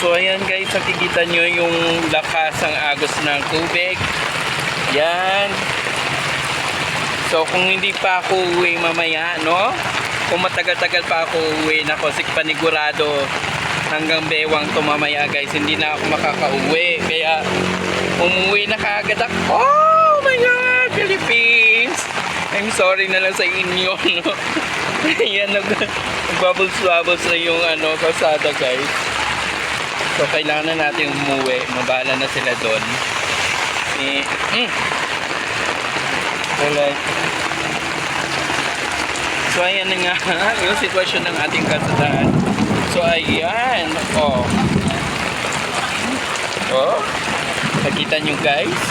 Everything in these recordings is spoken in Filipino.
So ayan guys, nakikita nyo yung lakas ng agos ng tubig. Yan. So kung hindi pa ako uwi mamaya, no? Kung matagal-tagal pa ako uwi, nako, panigurado hanggang bewang to mamaya guys, hindi na ako makakauwi. Kaya umuwi na kaagad ako. Oh my God, Philippines! I'm sorry na lang sa inyo, no? Ayan, nag-bubbles-bubbles na yung kalsada guys. So kailangan na natin umuwi. Mabala na sila doon. Alright. So ayan na nga yung sitwasyon ng ating kalsada. So ayan. Oh, nakita nyo guys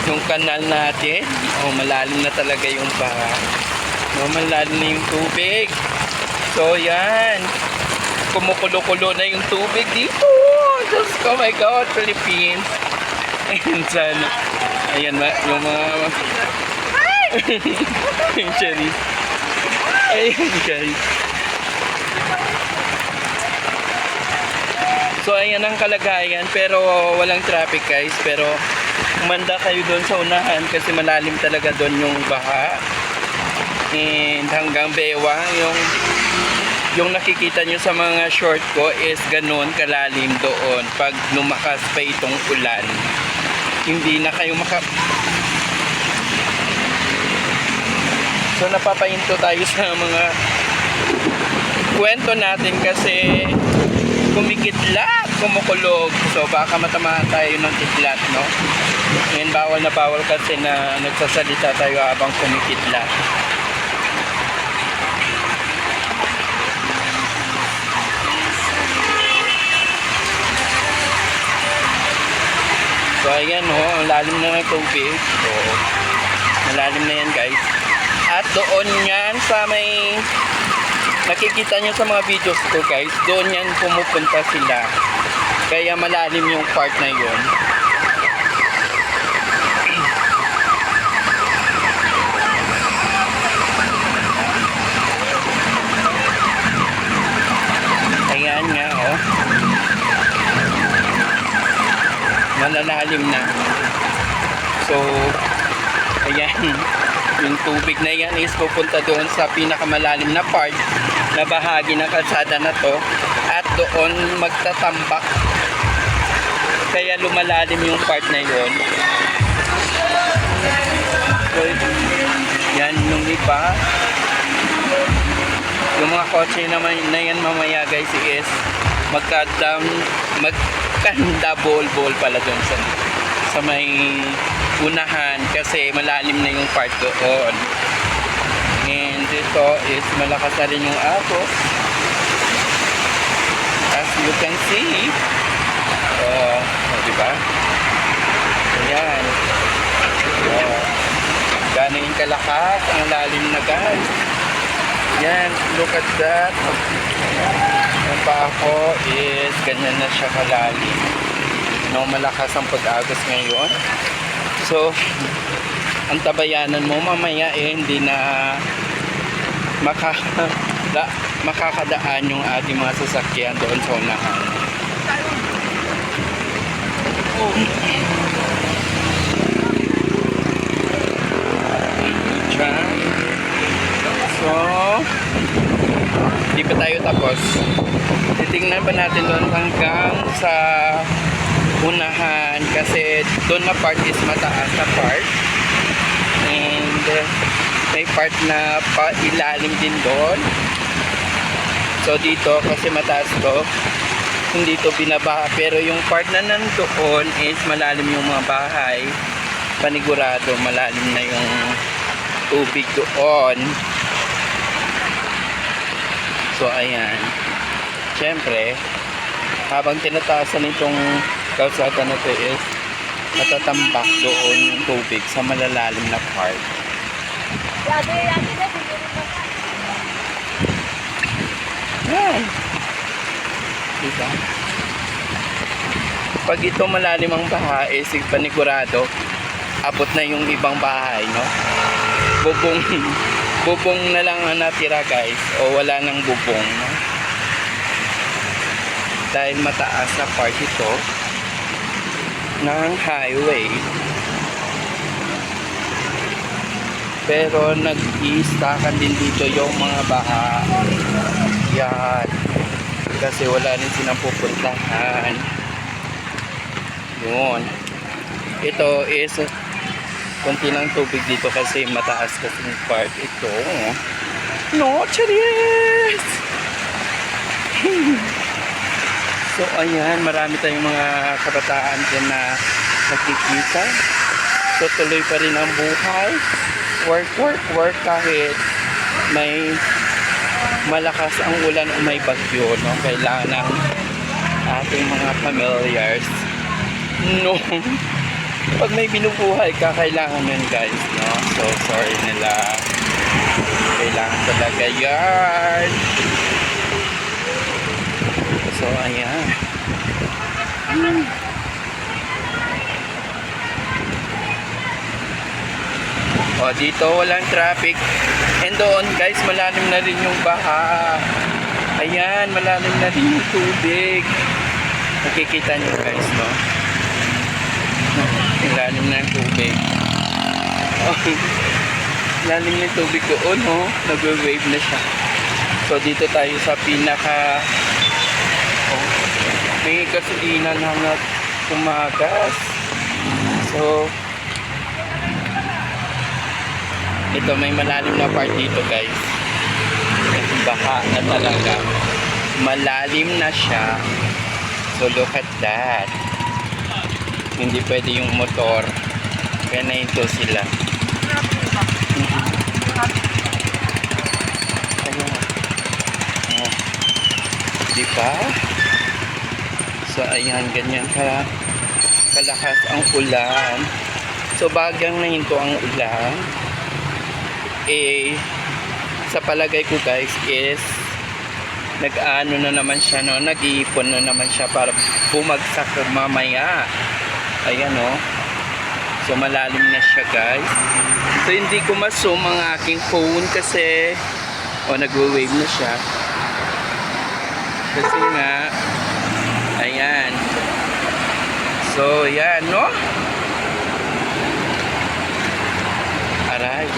yung kanal natin. Oh, malalim na talaga yung baha. Oh, malalim na yung tubig. So yan, kumukulo-kulo na yung tubig dito. Just, oh my God, Philippines. Ayan sana. Ayan yung mga yung cherry. Ayan guys. So ayan ang kalagayan, pero walang traffic guys. Pero umanda kayo doon sa unahan kasi malalim talaga doon yung baha. And hanggang bewang yung nakikita nyo sa mga short ko is ganun kalalim doon. Pag lumakas pa itong ulan, hindi na kayo So napapahinto tayo sa mga kwento natin kasi kumikidlat, kumukulog. So baka matamaan tayo ng kidlat, no? Ngayon bawal na bawal kasi na nagsasalita tayo habang kumikidlat. So ayan, ang lalim na ng tubig. So malalim na yan guys. At doon yan sa may nakikita nyo sa mga videos ko guys, doon yan pumupunta sila. Kaya malalim yung part na yun. Ayan nga, oh. Malalalim na. So ayan, yung tubig na yan is pupunta doon sa pinakamalalim na part na bahagi ng kalsada na to, at doon magtatambak. Kaya lumalalim yung part na yun. So yan yung iba. Yung mga kotse naman na yan mamaya guys is magkanda-bol-bol pala doon sa may unahan kasi malalim na yung part doon. And dito is malakas na rin yung agos, as you can see. Diba? Ayan. Gano'n yung kalakas, ang lalim na guys. Yan, look at that. Ang paa ko is ganyan na siya kalalim. No, malakas ang pag-agos ngayon. So, ang tabayanan mo mamaya hindi na makakadaan yung ating mga sasakyan doon sa unahan. So, di pa tayo tapos. Titingnan pa natin doon hanggang sa unahan kasi doon na part is mataas na part, and may part na ilalim din doon. So dito kasi mataas to, hindi to binabaha, pero yung part na nandoon is malalim yung mga bahay. Panigurado malalim na yung tubig doon. So ayan, syempre habang tinataasan itong kalsada na to is natatambak doon yung tubig sa malalalim na part. Yan. Diba? Pag ito malalim ang baha, panigurado abot na yung ibang bahay, no? Bubong na lang ang natira guys, o wala nang bubong, no? So dahil mataas na part ito ng highway. Pero nag-i-stackan din dito yung mga baha. Yan. Kasi wala rin silang pupuntahan. Yun. Ito is konti lang tubig dito kasi mataas kasi yung part ito. No, charis! So, ayan. Marami tayong mga kabataan dyan na nakikita. So, tuloy pa rin ang buhay. Work kahit may malakas ang ulan o may bagyo, no? Kailangan ng ating mga familiars, no? Pag may binubuhay ka, kailangan yun, guys, no? So, sorry nila. Kailangan talaga yan. So, ayan. O, dito walang traffic. And doon, guys, malalim na rin yung baha. Ayan, malalim na rin yung tubig. Nakikita nyo, guys, no? Malalim na yung tubig. Oh, lalim na yung tubig doon, no? Nag-wave na siya. So, dito tayo sa pinaka... Oh, may gasolina na tumagas. So, ito may malalim na part dito, guys. Baha na talaga. Malalim na siya. So look at that. Hindi pwede yung motor. Kaya na ito sila. Ayan. Oh. Diba? So ayan, ganyan kalakas ang ulan. So bagang na hinto ang ulan. Sa palagay ko, guys, is nag-ano na naman siya, no? Nag-iipon na naman siya para bumagsak mamaya. Ayan, no? So malalim na siya, guys. So hindi ko ma-zoom ang aking phone kasi nagwa-wave na siya. Kasi nga ayan. So yan, no? Aray.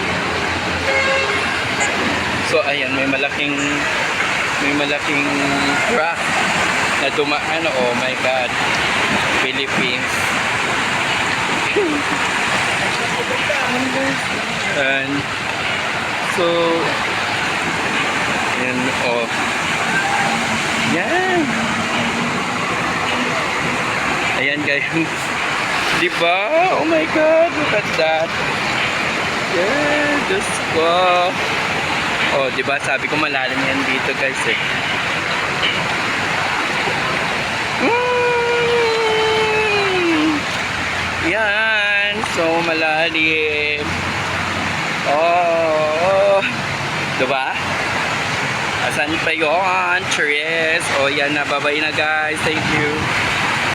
So ayan, may malaking truck na dumaan. Oh my God, Philippines. And so yan, oh yan, ayan, guys. Diba? Oh my God, look at that. Yeah, Diyos ko. Oh, di ba? Sabi ko malalim yan dito, guys, eh. Yan. So, malalim. Oh. Di ba? Asan pa yun? Cheers. Oh, yan na. Bye-bye na, guys. Thank you.